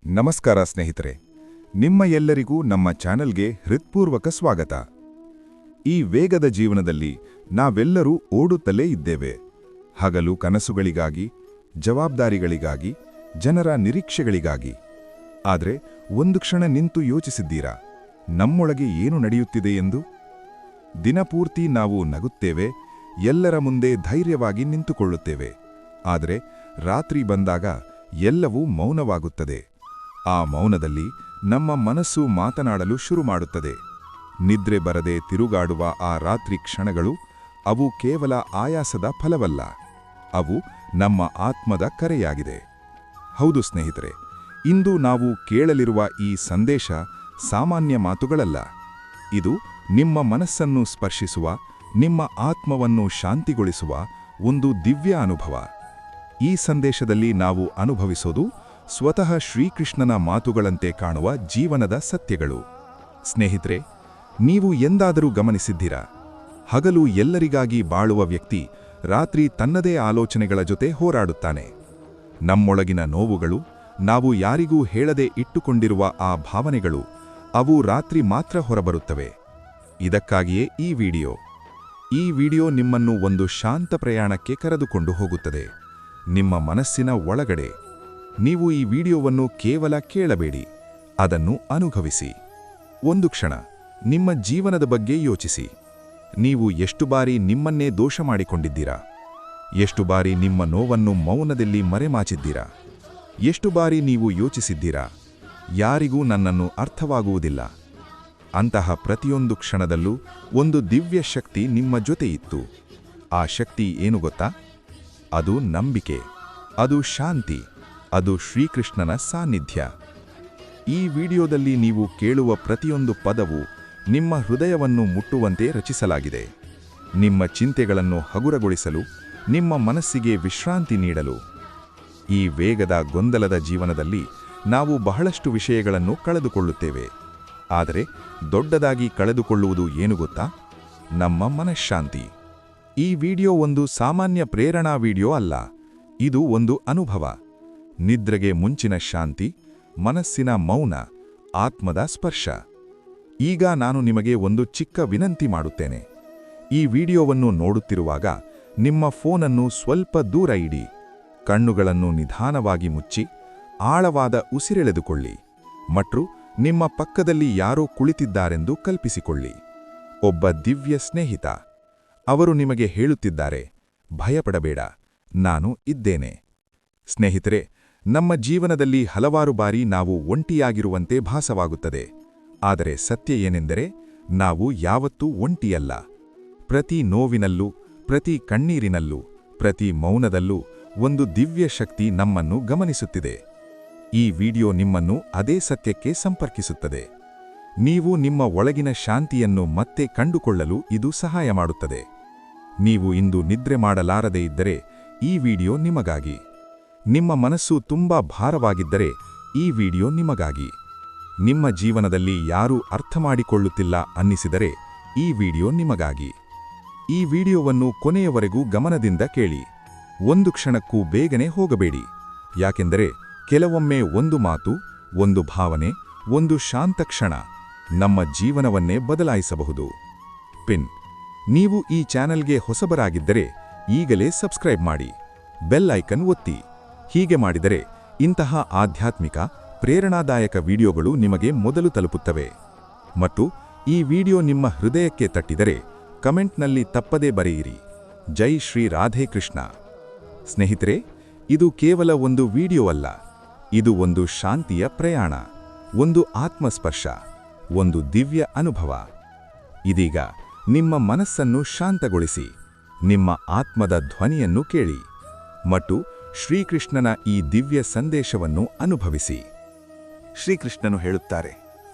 ನಮಸ್ಕಾರ ಸ್ನೇಹಿತರೆ, ನಿಮ್ಮ ಎಲ್ಲರಿಗೂ ನಮ್ಮ ಚಾನೆಲ್ಗೆ ಹೃತ್ಪೂರ್ವಕ ಸ್ವಾಗತ. ಈ ವೇಗದ ಜೀವನದಲ್ಲಿ ನಾವೆಲ್ಲರೂ ಓಡುತ್ತಲೇ ಇದ್ದೇವೆ. ಹಗಲು ಕನಸುಗಳಿಗಾಗಿ, ಜವಾಬ್ದಾರಿಗಳಿಗಾಗಿ, ಜನರ ನಿರೀಕ್ಷೆಗಳಿಗಾಗಿ. ಆದರೆ ಒಂದು ಕ್ಷಣ ನಿಂತು ಯೋಚಿಸಿದ್ದೀರಾ, ನಮ್ಮೊಳಗೆ ಏನು ನಡೆಯುತ್ತಿದೆ ಎಂದು? ದಿನಪೂರ್ತಿ ನಾವು ನಗುತ್ತೇವೆ, ಎಲ್ಲರ ಮುಂದೆ ಧೈರ್ಯವಾಗಿ ನಿಂತುಕೊಳ್ಳುತ್ತೇವೆ. ಆದರೆ ರಾತ್ರಿ ಬಂದಾಗ ಎಲ್ಲವೂ ಮೌನವಾಗುತ್ತದೆ. ಆ ಮೌನದಲ್ಲಿ ನಮ್ಮ ಮನಸ್ಸು ಮಾತನಾಡಲು ಶುರು ಮಾಡುತ್ತದೆ. ನಿದ್ರೆ ಬರದೆ ತಿರುಗಾಡುವ ಆ ರಾತ್ರಿ ಕ್ಷಣಗಳು, ಅವು ಕೇವಲ ಆಯಾಸದ ಫಲವಲ್ಲ, ಅವು ನಮ್ಮ ಆತ್ಮದ ಕರೆಯಾಗಿದೆ. ಹೌದು ಸ್ನೇಹಿತರೆ, ಇಂದು ನಾವು ಕೇಳಲಿರುವ ಈ ಸಂದೇಶ ಸಾಮಾನ್ಯ ಮಾತುಗಳಲ್ಲ. ಇದು ನಿಮ್ಮ ಮನಸ್ಸನ್ನು ಸ್ಪರ್ಶಿಸುವ, ನಿಮ್ಮ ಆತ್ಮವನ್ನು ಶಾಂತಿಗೊಳಿಸುವ ಒಂದು ದಿವ್ಯ ಅನುಭವ. ಈ ಸಂದೇಶದಲ್ಲಿ ನಾವು ಅನುಭವಿಸೋದು ಸ್ವತಃ ಶ್ರೀಕೃಷ್ಣನ ಮಾತುಗಳಂತೆ ಕಾಣುವ ಜೀವನದ ಸತ್ಯಗಳು. ಸ್ನೇಹಿತರೆ, ನೀವು ಎಂದಾದರೂ ಗಮನಿಸಿದ್ದೀರಾ? ಹಗಲು ಎಲ್ಲರಿಗಾಗಿ ಬಾಳುವ ವ್ಯಕ್ತಿ ರಾತ್ರಿ ತನ್ನದೇ ಆಲೋಚನೆಗಳ ಜೊತೆ ಹೋರಾಡುತ್ತಾನೆ. ನಮ್ಮೊಳಗಿನ ನೋವುಗಳು, ನಾವು ಯಾರಿಗೂ ಹೇಳದೆ ಇಟ್ಟುಕೊಂಡಿರುವ ಆ ಭಾವನೆಗಳು, ಅವು ರಾತ್ರಿ ಮಾತ್ರ ಹೊರಬರುತ್ತವೆ. ಇದಕ್ಕಾಗಿಯೇ ಈ ವಿಡಿಯೋ ನಿಮ್ಮನ್ನು ಒಂದು ಶಾಂತ ಪ್ರಯಾಣಕ್ಕೆ ಕರೆದುಕೊಂಡು ಹೋಗುತ್ತದೆ, ನಿಮ್ಮ ಮನಸ್ಸಿನ ಒಳಗಡೆ. ನೀವು ಈ ವಿಡಿಯೋವನ್ನು ಕೇವಲ ಕೇಳಬೇಡಿ, ಅದನ್ನು ಅನುಭವಿಸಿ. ಒಂದು ಕ್ಷಣ ನಿಮ್ಮ ಜೀವನದ ಬಗ್ಗೆ ಯೋಚಿಸಿ. ನೀವು ಎಷ್ಟು ಬಾರಿ ನಿಮ್ಮನ್ನೇ ದೋಷ ಮಾಡಿಕೊಂಡಿದ್ದೀರಾ? ಎಷ್ಟು ಬಾರಿ ನಿಮ್ಮ ನೋವನ್ನು ಮೌನದಲ್ಲಿ ಮರೆಮಾಚಿದ್ದೀರಾ? ಎಷ್ಟು ಬಾರಿ ನೀವು ಯೋಚಿಸಿದ್ದೀರಾ, ಯಾರಿಗೂ ನನ್ನನ್ನು ಅರ್ಥವಾಗುವುದಿಲ್ಲ? ಅಂತಹ ಪ್ರತಿಯೊಂದು ಕ್ಷಣದಲ್ಲೂ ಒಂದು ದಿವ್ಯ ಶಕ್ತಿ ನಿಮ್ಮ ಜೊತೆ ಇತ್ತು. ಆ ಶಕ್ತಿ ಏನು ಗೊತ್ತಾ? ಅದು ನಂಬಿಕೆ, ಅದು ಶಾಂತಿ, ಅದು ಶ್ರೀಕೃಷ್ಣನ ಸಾನ್ನಿಧ್ಯ. ಈ ವಿಡಿಯೋದಲ್ಲಿ ನೀವು ಕೇಳುವ ಪ್ರತಿಯೊಂದು ಪದವು ನಿಮ್ಮ ಹೃದಯವನ್ನು ಮುಟ್ಟುವಂತೆ ರಚಿಸಲಾಗಿದೆ. ನಿಮ್ಮ ಚಿಂತೆಗಳನ್ನು ಹಗುರಗೊಳಿಸಲು, ನಿಮ್ಮ ಮನಸ್ಸಿಗೆ ವಿಶ್ರಾಂತಿ ನೀಡಲು. ಈ ವೇಗದ ಗೊಂದಲದ ಜೀವನದಲ್ಲಿ ನಾವು ಬಹಳಷ್ಟು ವಿಷಯಗಳನ್ನು ಕಳೆದುಕೊಳ್ಳುತ್ತೇವೆ. ಆದರೆ ದೊಡ್ಡದಾಗಿ ಕಳೆದುಕೊಳ್ಳುವುದು ಏನು ಗೊತ್ತಾ? ನಮ್ಮ ಮನಃಶಾಂತಿ. ಈ ವಿಡಿಯೋ ಒಂದು ಸಾಮಾನ್ಯ ಪ್ರೇರಣಾ ವಿಡಿಯೋ ಅಲ್ಲ, ಇದು ಒಂದು ಅನುಭವ. ನಿದ್ರೆಗೆ ಮುಂಚಿನ ಶಾಂತಿ, ಮನಸ್ಸಿನ ಮೌನ, ಆತ್ಮದ ಸ್ಪರ್ಶ. ಈಗ ನಾನು ನಿಮಗೆ ಒಂದು ಚಿಕ್ಕ ವಿನಂತಿ ಮಾಡುತ್ತೇನೆ. ಈ ವಿಡಿಯೋವನ್ನು ನೋಡುತ್ತಿರುವಾಗ ನಿಮ್ಮ ಫೋನನ್ನು ಸ್ವಲ್ಪ ದೂರ ಇಡಿ, ಕಣ್ಣುಗಳನ್ನು ನಿಧಾನವಾಗಿ ಮುಚ್ಚಿ, ಆಳವಾದ ಉಸಿರೆಳೆದುಕೊಳ್ಳಿ ಮತ್ತು ನಿಮ್ಮ ಪಕ್ಕದಲ್ಲಿ ಯಾರೋ ಕುಳಿತಿದ್ದಾರೆಂದು ಕಲ್ಪಿಸಿಕೊಳ್ಳಿ. ಒಬ್ಬ ದಿವ್ಯ ಸ್ನೇಹಿತ. ಅವರು ನಿಮಗೆ ಹೇಳುತ್ತಿದ್ದಾರೆ, ಭಯಪಡಬೇಡ, ನಾನು ಇದ್ದೇನೆ. ಸ್ನೇಹಿತರೆ, ನಮ್ಮ ಜೀವನದಲ್ಲಿ ಹಲವಾರು ಬಾರಿ ನಾವು ಒಂಟಿಯಾಗಿರುವಂತೆ ಭಾಸವಾಗುತ್ತದೆ. ಆದರೆ ಸತ್ಯ ಏನೆಂದರೆ, ನಾವು ಯಾವತ್ತೂ ಒಂಟಿಯಲ್ಲ. ಪ್ರತಿ ನೋವಿನಲ್ಲೂ, ಪ್ರತಿ ಕಣ್ಣೀರಿನಲ್ಲೂ, ಪ್ರತಿ ಮೌನದಲ್ಲೂ ಒಂದು ದಿವ್ಯ ಶಕ್ತಿ ನಮ್ಮನ್ನು ಗಮನಿಸುತ್ತಿದೆ. ಈ ವಿಡಿಯೋ ನಿಮ್ಮನ್ನು ಅದೇ ಸತ್ಯಕ್ಕೆ ಸಂಪರ್ಕಿಸುತ್ತದೆ. ನೀವು ನಿಮ್ಮ ಒಳಗಿನ ಶಾಂತಿಯನ್ನು ಮತ್ತೆ ಕಂಡುಕೊಳ್ಳಲು ಇದು ಸಹಾಯ ಮಾಡುತ್ತದೆ. ನೀವು ಇಂದು ನಿದ್ರೆ ಮಾಡಲಾರದೇ ಇದ್ದರೆ ಈ ವಿಡಿಯೋ ನಿಮಗಾಗಿ. ನಿಮ್ಮ ಮನಸ್ಸು ತುಂಬಾ ಭಾರವಾಗಿದ್ದರೆ ಈ ವಿಡಿಯೋ ನಿಮಗಾಗಿ. ನಿಮ್ಮ ಜೀವನದಲ್ಲಿ ಯಾರೂ ಅರ್ಥಮಾಡಿಕೊಳ್ಳುತ್ತಿಲ್ಲ ಅನ್ನಿಸಿದರೆ ಈ ವಿಡಿಯೋ ನಿಮಗಾಗಿ. ಈ ವಿಡಿಯೋವನ್ನು ಕೊನೆಯವರೆಗೂ ಗಮನದಿಂದ ಕೇಳಿ. ಒಂದು ಕ್ಷಣಕ್ಕೂ ಬೇಗನೆ ಹೋಗಬೇಡಿ. ಯಾಕೆಂದರೆ ಕೆಲವೊಮ್ಮೆ ಒಂದು ಮಾತು, ಒಂದು ಭಾವನೆ, ಒಂದು ಶಾಂತ ಕ್ಷಣ ನಮ್ಮ ಜೀವನವನ್ನೇ ಬದಲಾಯಿಸಬಹುದು. ನೀವು ಈ ಚಾನೆಲ್ಗೆ ಹೊಸಬರಾಗಿದ್ದರೆ ಈಗಲೇ ಸಬ್ಸ್ಕ್ರೈಬ್ ಮಾಡಿ, ಬೆಲ್ ಐಕನ್ ಒತ್ತಿ. ಹೀಗೆ ಮಾಡಿದರೆ ಇಂತಹ ಆಧ್ಯಾತ್ಮಿಕ, ಪ್ರೇರಣಾದಾಯಕ ವಿಡಿಯೋಗಳು ನಿಮಗೆ ಮೊದಲು ತಲುಪುತ್ತವೆ. ಮತ್ತು ಈ ವಿಡಿಯೋ ನಿಮ್ಮ ಹೃದಯಕ್ಕೆ ತಟ್ಟಿದರೆ ಕಮೆಂಟ್ನಲ್ಲಿ ತಪ್ಪದೇ ಬರೆಯಿರಿ, ಜೈ ಶ್ರೀ ರಾಧೇ ಕೃಷ್ಣ. ಸ್ನೇಹಿತರೆ, ಇದು ಕೇವಲ ಒಂದು ವಿಡಿಯೋ ಅಲ್ಲ, ಇದು ಒಂದು ಶಾಂತಿಯ ಪ್ರಯಾಣ, ಒಂದು ಆತ್ಮಸ್ಪರ್ಶ, ಒಂದು ದಿವ್ಯ ಅನುಭವ. ಇದೀಗ ನಿಮ್ಮ ಮನಸ್ಸನ್ನು ಶಾಂತಗೊಳಿಸಿ, ನಿಮ್ಮ ಆತ್ಮದ ಧ್ವನಿಯನ್ನು ಕೇಳಿ ಮತ್ತು ಶ್ರೀಕೃಷ್ಣನ ಈ ದಿವ್ಯ ಸಂದೇಶವನ್ನು ಅನುಭವಿಸಿ. ಶ್ರೀಕೃಷ್ಣನು ಹೇಳುತ್ತಾರೆ,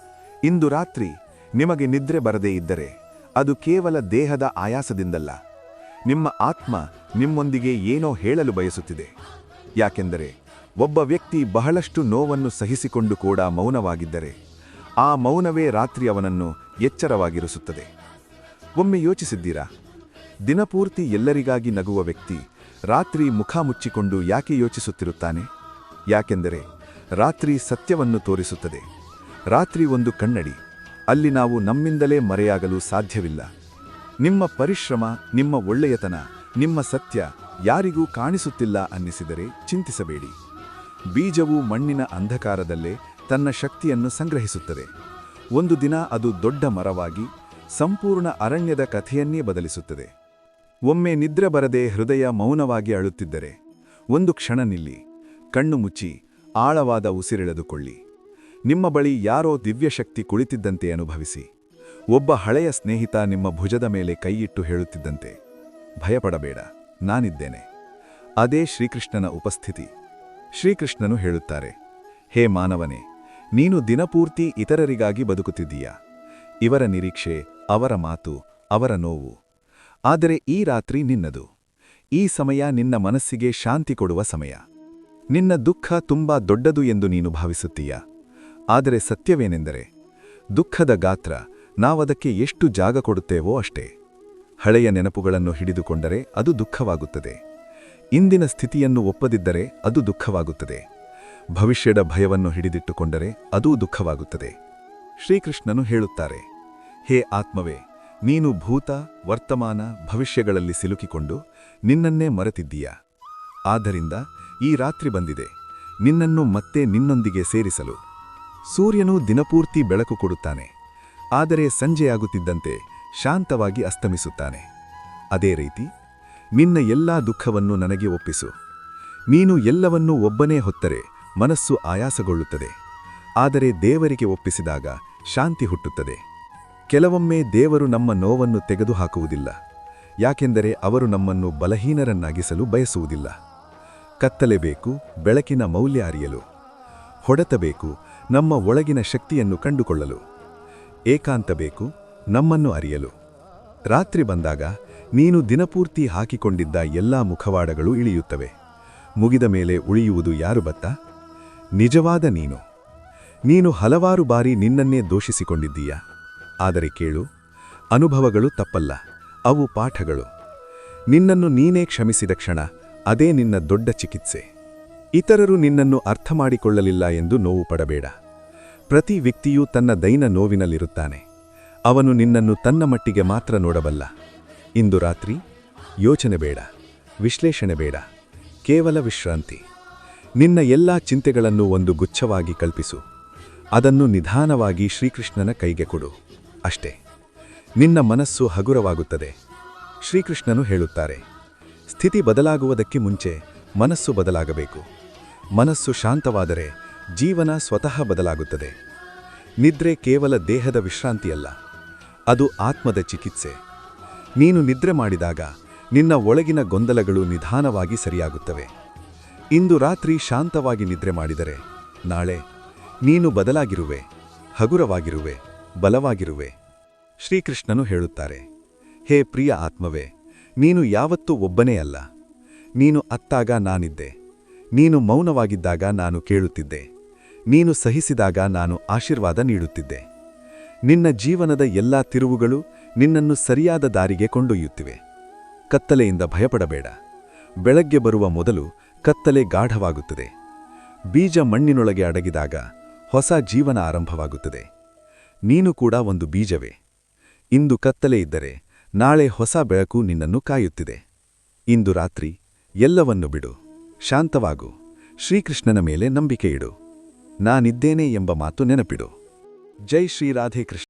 ಇಂದು ರಾತ್ರಿ ನಿಮಗೆ ನಿದ್ರೆ ಬರದೇ ಇದ್ದರೆ ಅದು ಕೇವಲ ದೇಹದ ಆಯಾಸದಿಂದಲ್ಲ, ನಿಮ್ಮ ಆತ್ಮ ನಿಮ್ಮೊಂದಿಗೆ ಏನೋ ಹೇಳಲು ಬಯಸುತ್ತಿದೆ. ಯಾಕೆಂದರೆ ಒಬ್ಬ ವ್ಯಕ್ತಿ ಬಹಳಷ್ಟು ನೋವನ್ನು ಸಹಿಸಿಕೊಂಡು ಕೂಡ ಮೌನವಾಗಿದ್ದರೆ ಆ ಮೌನವೇ ರಾತ್ರಿ ಅವನನ್ನು ಎಚ್ಚರವಾಗಿರಿಸುತ್ತದೆ. ಒಮ್ಮೆ ಯೋಚಿಸಿದ್ದೀರಾ? ದಿನಪೂರ್ತಿ ಎಲ್ಲರಿಗಾಗಿ ನಗುವ ವ್ಯಕ್ತಿ ರಾತ್ರಿ ಮುಖ ಮುಚ್ಚಿಕೊಂಡು ಯಾಕೆ ಯೋಚಿಸುತ್ತಿರುತ್ತಾನೆ? ಯಾಕೆಂದರೆ ರಾತ್ರಿ ಸತ್ಯವನ್ನು ತೋರಿಸುತ್ತದೆ. ರಾತ್ರಿ ಒಂದು ಕನ್ನಡಿ, ಅಲ್ಲಿ ನಾವು ನಮ್ಮಿಂದಲೇ ಮರೆಯಾಗಲು ಸಾಧ್ಯವಿಲ್ಲ. ನಿಮ್ಮ ಪರಿಶ್ರಮ, ನಿಮ್ಮ ಒಳ್ಳೆಯತನ, ನಿಮ್ಮ ಸತ್ಯ ಯಾರಿಗೂ ಕಾಣಿಸುತ್ತಿಲ್ಲ ಅನ್ನಿಸಿದರೆ ಚಿಂತಿಸಬೇಡಿ. ಬೀಜವು ಮಣ್ಣಿನ ಅಂಧಕಾರದಲ್ಲೇ ತನ್ನ ಶಕ್ತಿಯನ್ನು ಸಂಗ್ರಹಿಸುತ್ತದೆ. ಒಂದು ದಿನ ಅದು ದೊಡ್ಡ ಮರವಾಗಿ ಸಂಪೂರ್ಣ ಅರಣ್ಯದ ಕಥೆಯನ್ನೇ ಬದಲಿಸುತ್ತದೆ. ಒಮ್ಮೆ ನಿದ್ರೆ ಬರದೆ ಹೃದಯ ಮೌನವಾಗಿ ಅಳುತ್ತಿದ್ದರೆ ಒಂದು ಕ್ಷಣ ನಿಲ್ಲಿ, ಕಣ್ಣು ಮುಚ್ಚಿ ಆಳವಾದ ಉಸಿರೆಳೆದುಕೊಳ್ಳಿ. ನಿಮ್ಮ ಬಳಿ ಯಾರೋ ದಿವ್ಯಶಕ್ತಿ ಕುಳಿತಿದ್ದಂತೆ ಅನುಭವಿಸಿ. ಒಬ್ಬ ಹಳೆಯ ಸ್ನೇಹಿತ ನಿಮ್ಮ ಭುಜದ ಮೇಲೆ ಕೈಯಿಟ್ಟು ಹೇಳುತ್ತಿದ್ದಂತೆ, ಭಯಪಡಬೇಡ, ನಾನಿದ್ದೇನೆ. ಅದೇ ಶ್ರೀಕೃಷ್ಣನ ಉಪಸ್ಥಿತಿ. ಶ್ರೀಕೃಷ್ಣನು ಹೇಳುತ್ತಾರೆ, ಹೇ ಮಾನವನೇ, ನೀನು ದಿನಪೂರ್ತಿ ಇತರರಿಗಾಗಿ ಬದುಕುತ್ತಿದ್ದೀಯಾ. ಇವರ ನಿರೀಕ್ಷೆ, ಅವರ ಮಾತು, ಅವರ ನೋವು. ಆದರೆ ಈ ರಾತ್ರಿ ನಿನ್ನದು. ಈ ಸಮಯ ನಿನ್ನ ಮನಸ್ಸಿಗೆ ಶಾಂತಿ ಕೊಡುವ ಸಮಯ. ನಿನ್ನ ದುಃಖ ತುಂಬಾ ದೊಡ್ಡದು ಎಂದು ನೀನು ಭಾವಿಸುತ್ತೀಯಾ. ಆದರೆ ಸತ್ಯವೇನೆಂದರೆ, ದುಃಖದ ಗಾತ್ರ ನಾವದಕ್ಕೆ ಎಷ್ಟು ಜಾಗ ಕೊಡುತ್ತೇವೋ ಅಷ್ಟೇ. ಹಳೆಯ ನೆನಪುಗಳನ್ನು ಹಿಡಿದುಕೊಂಡರೆ ಅದು ದುಃಖವಾಗುತ್ತದೆ. ಇಂದಿನ ಸ್ಥಿತಿಯನ್ನು ಒಪ್ಪದಿದ್ದರೆ ಅದು ದುಃಖವಾಗುತ್ತದೆ. ಭವಿಷ್ಯದ ಭಯವನ್ನು ಹಿಡಿದಿಟ್ಟುಕೊಂಡರೆ ಅದೂ ದುಃಖವಾಗುತ್ತದೆ. ಶ್ರೀಕೃಷ್ಣನು ಹೇಳುತ್ತಾರೆ, ಹೇ ಆತ್ಮವೇ, ನೀನು ಭೂತ, ವರ್ತಮಾನ, ಭವಿಷ್ಯಗಳಲ್ಲಿ ಸಿಲುಕಿಕೊಂಡು ನಿನ್ನನ್ನೇ ಮರೆತಿದ್ದೀಯಾ. ಆದ್ದರಿಂದ ಈ ರಾತ್ರಿ ಬಂದಿದೆ, ನಿನ್ನನ್ನು ಮತ್ತೆ ನಿನ್ನೊಂದಿಗೆ ಸೇರಿಸಲು. ಸೂರ್ಯನು ದಿನಪೂರ್ತಿ ಬೆಳಕು ಕೊಡುತ್ತಾನೆ, ಆದರೆ ಸಂಜೆಯಾಗುತ್ತಿದ್ದಂತೆ ಶಾಂತವಾಗಿ ಅಸ್ತಮಿಸುತ್ತಾನೆ. ಅದೇ ರೀತಿ ನಿನ್ನ ಎಲ್ಲಾ ದುಃಖವನ್ನು ನನಗೆ ಒಪ್ಪಿಸು. ನೀನು ಎಲ್ಲವನ್ನೂ ಒಬ್ಬನೇ ಹೊತ್ತರೆ ಮನಸ್ಸು ಆಯಾಸಗೊಳ್ಳುತ್ತದೆ. ಆದರೆ ದೇವರಿಗೆ ಒಪ್ಪಿಸಿದಾಗ ಶಾಂತಿ ಹುಟ್ಟುತ್ತದೆ. ಕೆಲವೊಮ್ಮೆ ದೇವರು ನಮ್ಮ ನೋವನ್ನು ತೆಗೆದುಹಾಕುವುದಿಲ್ಲ, ಯಾಕೆಂದರೆ ಅವರು ನಮ್ಮನ್ನು ಬಲಹೀನರನ್ನಾಗಿಸಲು ಬಯಸುವುದಿಲ್ಲ. ಕತ್ತಲೆ ಬೇಕು ಬೆಳಕಿನ ಮೌಲ್ಯ ಅರಿಯಲು. ಹೊಡೆತ ಬೇಕು ನಮ್ಮ ಒಳಗಿನ ಶಕ್ತಿಯನ್ನು ಕಂಡುಕೊಳ್ಳಲು. ಏಕಾಂತ ಬೇಕು ನಮ್ಮನ್ನು ಅರಿಯಲು. ರಾತ್ರಿ ಬಂದಾಗ ನೀನು ದಿನಪೂರ್ತಿ ಹಾಕಿಕೊಂಡಿದ್ದ ಎಲ್ಲಾ ಮುಖವಾಡಗಳು ಇಳಿಯುತ್ತವೆ. ಮುಗಿದ ಮೇಲೆ ಉಳಿಯುವುದು ಯಾರು ಬತ್ತಾ? ನಿಜವಾದ ನೀನು. ನೀನು ಹಲವಾರು ಬಾರಿ ನಿನ್ನನ್ನೇ ದೋಷಿಸಿಕೊಂಡಿದ್ದೀಯಾ. ಆದರೆ ಕೇಳು, ಅನುಭವಗಳು ತಪ್ಪಲ್ಲ, ಅವು ಪಾಠಗಳು. ನಿನ್ನನ್ನು ನೀನೇ ಕ್ಷಮಿಸಿದ ಕ್ಷಣ ಅದೇ ನಿನ್ನ ದೊಡ್ಡ ಚಿಕಿತ್ಸೆ. ಇತರರು ನಿನ್ನನ್ನು ಅರ್ಥ ಮಾಡಿಕೊಳ್ಳಲಿಲ್ಲ ಎಂದು ನೋವು ಪಡಬೇಡ. ಪ್ರತಿ ವ್ಯಕ್ತಿಯೂ ತನ್ನ ದೈನ ನೋವಿನಲ್ಲಿರುತ್ತಾನೆ. ಅವನು ನಿನ್ನನ್ನು ತನ್ನ ಮಟ್ಟಿಗೆ ಮಾತ್ರ ನೋಡಬಲ್ಲ. ಇಂದು ರಾತ್ರಿ ಯೋಚನೆ ಬೇಡ, ವಿಶ್ಲೇಷಣೆ ಬೇಡ, ಕೇವಲ ವಿಶ್ರಾಂತಿ. ನಿನ್ನ ಎಲ್ಲಾ ಚಿಂತೆಗಳನ್ನು ಒಂದು ಗುಚ್ಛವಾಗಿ ಕಲ್ಪಿಸು. ಅದನ್ನು ನಿಧಾನವಾಗಿ ಶ್ರೀಕೃಷ್ಣನ ಕೈಗೆ ಕೊಡು. ಅಷ್ಟೇ, ನಿನ್ನ ಮನಸ್ಸು ಹಗುರವಾಗುತ್ತದೆ. ಶ್ರೀಕೃಷ್ಣನು ಹೇಳುತ್ತಾರೆ, ಸ್ಥಿತಿ ಬದಲಾಗುವುದಕ್ಕೆ ಮುಂಚೆ ಮನಸ್ಸು ಬದಲಾಗಬೇಕು. ಮನಸ್ಸು ಶಾಂತವಾದರೆ ಜೀವನ ಸ್ವತಃ ಬದಲಾಗುತ್ತದೆ. ನಿದ್ರೆ ಕೇವಲ ದೇಹದ ವಿಶ್ರಾಂತಿಯಲ್ಲ, ಅದು ಆತ್ಮದ ಚಿಕಿತ್ಸೆ. ನೀನು ನಿದ್ರೆ ಮಾಡಿದಾಗ ನಿನ್ನ ಒಳಗಿನ ಗೊಂದಲಗಳು ನಿಧಾನವಾಗಿ ಸರಿಯಾಗುತ್ತವೆ. ಇಂದು ರಾತ್ರಿ ಶಾಂತವಾಗಿ ನಿದ್ರೆ ಮಾಡಿದರೆ ನಾಳೆ ನೀನು ಬದಲಾಗಿರುವೆ, ಹಗುರವಾಗಿರುವೆ, ಬಲವಾಗಿರುವೆ. ಶ್ರೀಕೃಷ್ಣನು ಹೇಳುತ್ತಾರೆ, ಹೇ ಪ್ರಿಯ ಆತ್ಮವೇ, ನೀನು ಯಾವತ್ತೂ ಒಬ್ಬನೇ ಅಲ್ಲ. ನೀನು ಅತ್ತಾಗ ನಾನಿದ್ದೆ, ನೀನು ಮೌನವಾಗಿದ್ದಾಗ ನಾನು ಕೇಳುತ್ತಿದ್ದೆ, ನೀನು ಸಹಿಸಿದಾಗ ನಾನು ಆಶೀರ್ವಾದ ನೀಡುತ್ತಿದ್ದೆ. ನಿನ್ನ ಜೀವನದ ಎಲ್ಲಾ ತಿರುವುಗಳು ನಿನ್ನನ್ನು ಸರಿಯಾದ ದಾರಿಗೆ ಕೊಂಡೊಯ್ಯುತ್ತಿವೆ. ಕತ್ತಲೆಯಿಂದ ಭಯಪಡಬೇಡ. ಬೆಳಗ್ಗೆ ಬರುವ ಮೊದಲು ಕತ್ತಲೆ ಗಾಢವಾಗುತ್ತದೆ. ಬೀಜ ಮಣ್ಣಿನೊಳಗೆ ಅಡಗಿದಾಗ ಹೊಸ ಜೀವನ ಆರಂಭವಾಗುತ್ತದೆ. ನೀನು ಕೂಡ ಒಂದು ಬೀಜವೇ. ಇಂದು ಕತ್ತಲೆ ಇದ್ದರೆ ನಾಳೆ ಹೊಸ ಬೆಳಕು ನಿನ್ನನ್ನು ಕಾಯುತ್ತಿದೆ. ಇಂದು ರಾತ್ರಿ ಎಲ್ಲವನ್ನು ಬಿಡು, ಶಾಂತವಾಗು, ಶ್ರೀಕೃಷ್ಣನ ಮೇಲೆ ನಂಬಿಕೆಯಿಡು. ನಾನಿದ್ದೇನೆ ಎಂಬ ಮಾತು ನೆನಪಿಡು. ಜೈ ಶ್ರೀ ರಾಧೇ ಕೃಷ್ಣ.